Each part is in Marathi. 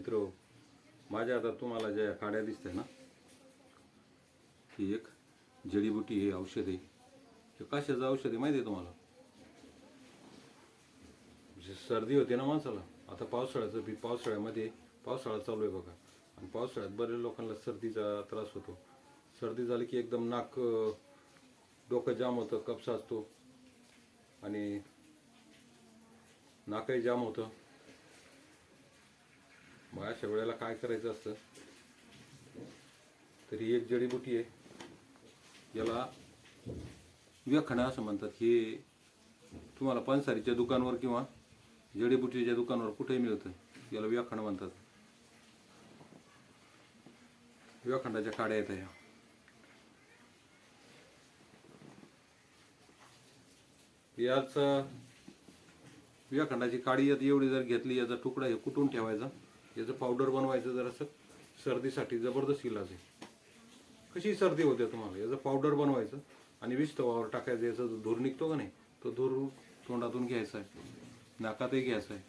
मित्र, माझ्या आता तुम्हाला ज्या काड्या दिसतात ना, ही एक जडीबुटी हे औषध आहे. हे कशाचं औषध आहे माहिती आहे तुम्हाला? जे सर्दी होते ना माणसाला, आता पावसाळ्यामध्ये पावसाळा चालू आहे बघा, आणि पावसाळ्यात बऱ्याच लोकांना सर्दीचा त्रास होतो. सर्दी झाली की एकदम नाक, डोकं जाम होतं, कफ असतो आणि नाकही जाम होतं. मग अशा वेळेला काय करायचं असतं, तरी एक जडीबुटी आहे, याला व्यखणा असं म्हणतात. हे तुम्हाला पंसारीच्या दुकानावर किंवा जडीबुटीच्या दुकानावर कुठेही मिळतं. याला व्यखणा म्हणतात. व्यखंडाच्या काड्या येतात ह्या. याच व्यखंडाची काडी एवढी जर घेतली, याचा तुकडा हे कुटून ठेवायचा, याचं पावडर बनवायचं. जरासं सर्दीसाठी जबरदस्त इलाज आहे. कशी सर्दी होते तुम्हाला, याचं पावडर बनवायचं आणि विस्तवावर टाकायचं. याचा जो धूर निघतो का नाही, तो धूर तोंडातून घ्यायचा आहे, नाकातही घ्यायचा आहे.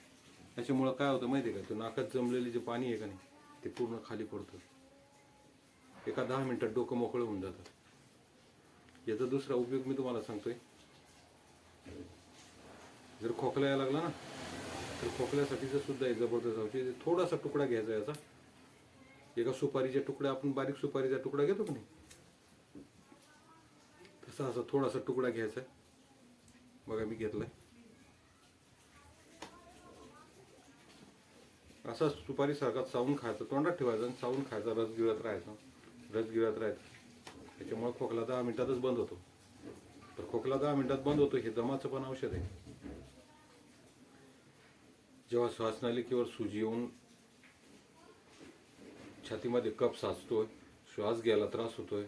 त्याच्यामुळं काय होतं माहिती आहे का, तो नाकात जमलेले जे पाणी आहे का नाही, ते पूर्ण खाली पडतं. एका 10 मिनिटात डोकं मोकळं होऊन जातं. याचा दुसरा उपयोग मी तुम्हाला सांगतोय. जर खोकला यायला लागला ना, तर खोकल्यासाठीचं सुद्धा एक जबरदस्त औषध. थोडासा तुकडा घ्यायचा याचा, एका सुपारीच्या तुकडा, आपण बारीक सुपारीचा तुकडा घेतो की नाही, तसा असा थोडासा तुकडा घ्यायचा. बघा मी घेतलाय. असा सुपारी सारखा चावून खायचा, तोंडात ठेवायचा आणि चावून खायचा. रस गिळत राहायचं. त्याच्यामुळे खोकला 10 मिनिटातच बंद होतो. तर खोकला 10 मिनिटात बंद होतो. हे दमाचं पण औषध आहे. जेव्हा श्वासनलिकेवर सूज येऊन छातीमध्ये कफ साचतोय, श्वास घ्यायला त्रास होतोय,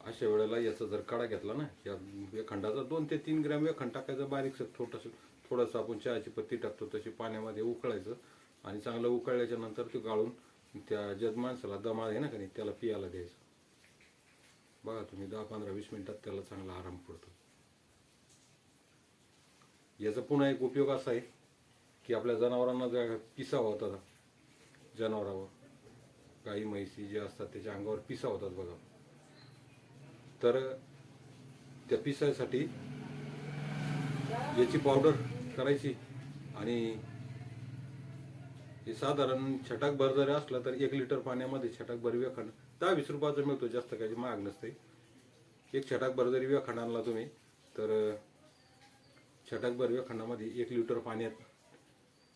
अशा वेळेला याचा जर काढा घेतला ना, या वेखंडाचा 2 ते 3 ग्रॅम वेखंड टाकायचं. बारीकसं थोडंसं आपण चहाची पत्ती टाकतो तशी पाण्यामध्ये उकळायचं, आणि चांगलं उकळल्याच्या नंतर ते गाळून त्या ज्या माणसाला दमा आहे ना का नाही, त्याला पियाला द्यायचं. बघा तुम्ही 10-15-20 मिनिटात त्याला चांगला आराम पडतो. याचा पुन्हा एक उपयोग असा आहे की आपल्या जनावरांना जर पिसावा होता, जनावरावर गाई म्हैसी जे असतात त्याच्या अंगावर पिसा होतात बघा, तर त्या पिसासाठी याची पावडर करायची. आणि हे साधारण छटाकभर जरी असला तर 1 लिटर पाण्यामध्ये छटाकभर वेखंड, 10-20 रुपयाचं मिळतो, जास्त काही महाग नसते. एक छटाकभर जरी वेखंड आणला तुम्ही, तर छटाकभर वेखंडामध्ये 1 लिटर पाण्यात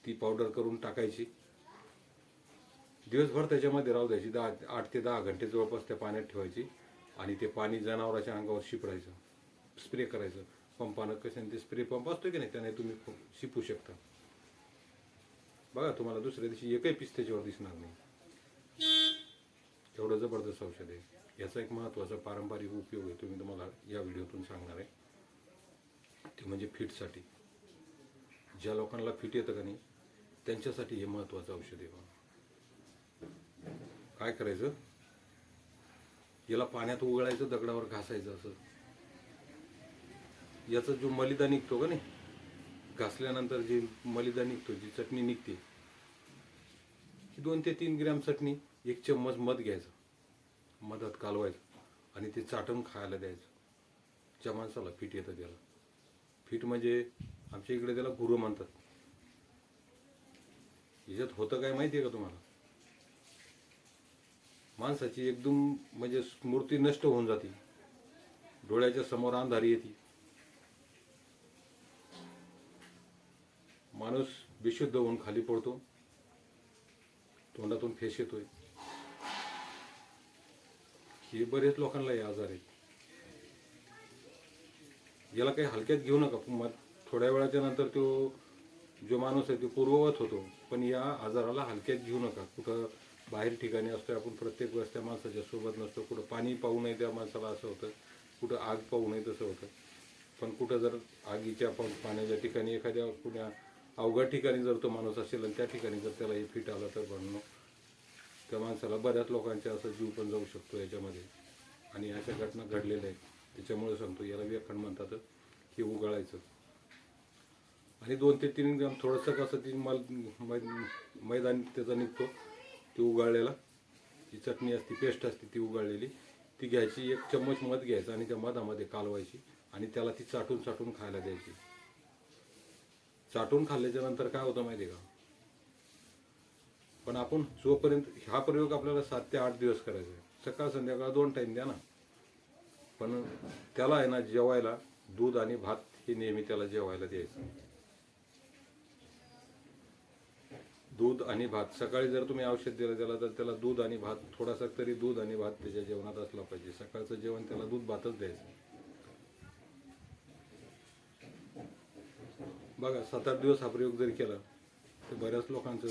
ती पावडर करून टाकायची. दिवसभर त्याच्यामध्ये राहू द्यायची. 8 ते 10 घंटे जवळपास त्या पाण्यात ठेवायची, आणि ते पाणी जनावराच्या अंगावर शिपडायचं, स्प्रे करायचं. पंपानं कशाने, ते स्प्रे पंप असतो की नाही, त्याने तुम्ही शिपू शकता. बघा तुम्हाला दुसऱ्या दिवशी एकही पीस त्याच्यावर दिसणार नाही. एवढं जबरदस्त औषध आहे. याचा एक महत्त्वाचा पारंपरिक उपयोग आहे, तुम्ही तुम्हाला या व्हिडिओतून सांगणार आहे. ते म्हणजे फिटसाठी. ज्या लोकांना फिट येतं का नाही, त्यांच्यासाठी हे महत्त्वाचं औषध आहे. काय करायचं, याला पाण्यात उघळायचं, दगडावर घासायचं. असं याचा जो मलिदा निघतो का नाही, घासल्यानंतर जे मलिदा निघतो, जी चटणी निघते, ही 2 ते 3 ग्रॅम चटणी, 1 चम्मच मध घ्यायचं, मधात कालवायचं आणि ते चाटून खायला द्यायचं. ज्या माणसाला फिट येतं त्याला. फिट म्हणजे आमच्या इकडे त्याला गुरु म्हणतात. याच्यात होतं काय माहिती आहे का तुम्हाला, माणसाची एकदम म्हणजे स्मृती नष्ट होऊन जाते, डोळ्याच्या समोर अंधारी येते, माणूस बेशुद्ध होऊन खाली पडतो, तोंडातून फेस येतोय. हे बरेच लोकांना हे आजार आहेत. याला काही हलक्यात घेऊ नका. थोड्या वेळाच्या नंतर तो जो माणूस आहे तो पूर्ववत होतो, पण या आजाराला हलक्यात घेऊ नका. कुठं बाहेर ठिकाणी असतो आपण, प्रत्येक वेळेस त्या माणसाच्या सोबत नसतो. कुठं पाणी पाहू नये त्या माणसाला असं होतं, कुठं आग पाहू नये तसं होतं. पण कुठं जर आगीच्या पाण्याच्या ठिकाणी, एखाद्या कुण्या अवघड ठिकाणी जर तो माणूस असेल आणि त्या ठिकाणी जर त्याला हे फिट आलं, तर म्हणणं त्या माणसाला, बऱ्याच लोकांचा असं जीव पण जाऊ शकतो याच्यामध्ये. आणि अशा घटना घडलेल्या आहेत. त्याच्यामुळे सांगतो, याला वेखंड म्हणतात. हे उगाळायचं आणि 2 ते 3 ग्रॅम थोडंसं कसं ती मैदान त्याचा निघतो, ती उगाळलेला जी चटणी असते, पेस्ट असते ती उगाळलेली ती घ्यायची, 1 चम्मच मध घ्यायचा आणि त्या मधामध्ये कालवायची आणि त्याला ती चाटून चाटून खायला द्यायची. चाटून खाल्ल्याच्या नंतर काय होतं माहिती आहे का, पण आपण जोपर्यंत हा प्रयोग आपल्याला 7 ते 8 दिवस करायचा आहे. सकाळ संध्याकाळ 2 टाईम द्या ना. पण त्याला आहे ना जेवायला दूध आणि भात हे नेहमी त्याला जेवायला द्यायचं. दूध आणि भात सकाळी जर तुम्ही औषध दिलं त्याला तर त्याला दूध आणि भात, थोडासा तरी दूध आणि भात त्याच्या जेवणात असला पाहिजे. सकाळचं जेवण त्याला दूध भातच द्यायचं. बघा 7-8 दिवस हा प्रयोग जरी केला तर बऱ्याच लोकांचं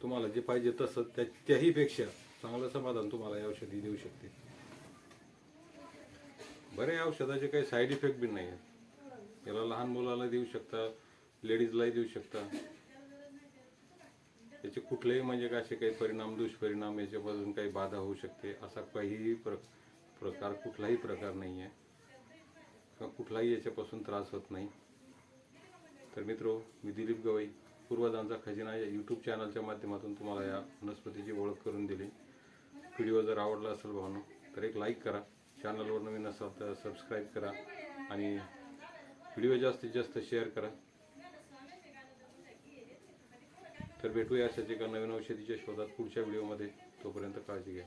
तुम्हाला जे पाहिजे तसं त्याही पेक्षा चांगलं समाधान तुम्हाला या औषधी देऊ शकते. बरे औषधाचे काही साईड इफेक्ट बी नाही आहेत. याला लहान मुलाला देऊ शकता, लेडीजलाही देऊ शकता. त्याचे कुठलेही म्हणजे असे काही परिणाम, दुष्परिणाम, याच्यापासून काही बाधा होऊ शकते असा काहीही प्रकार कुठलाही प्रकार नाही आहे किंवा कुठलाही याच्यापासून त्रास होत नाही. तर मित्रो, मी दिलीप गवई, पूर्वजांचा खजिना या यूट्यूब चॅनलच्या माध्यमातून तुम्हाला या वनस्पतीची ओळख करून दिली. व्हिडिओ जर आवडला असेल भावनो तर एक लाईक करा, चॅनलवर नवीन असाल तर सबस्क्राईब करा आणि व्हिडिओ जास्तीत जास्त शेअर करा. तर भेटूया अशाच एका नवीन औषधीच्या शोधात पुढच्या व्हिडिओमध्ये. तोपर्यंत काळजी घ्या.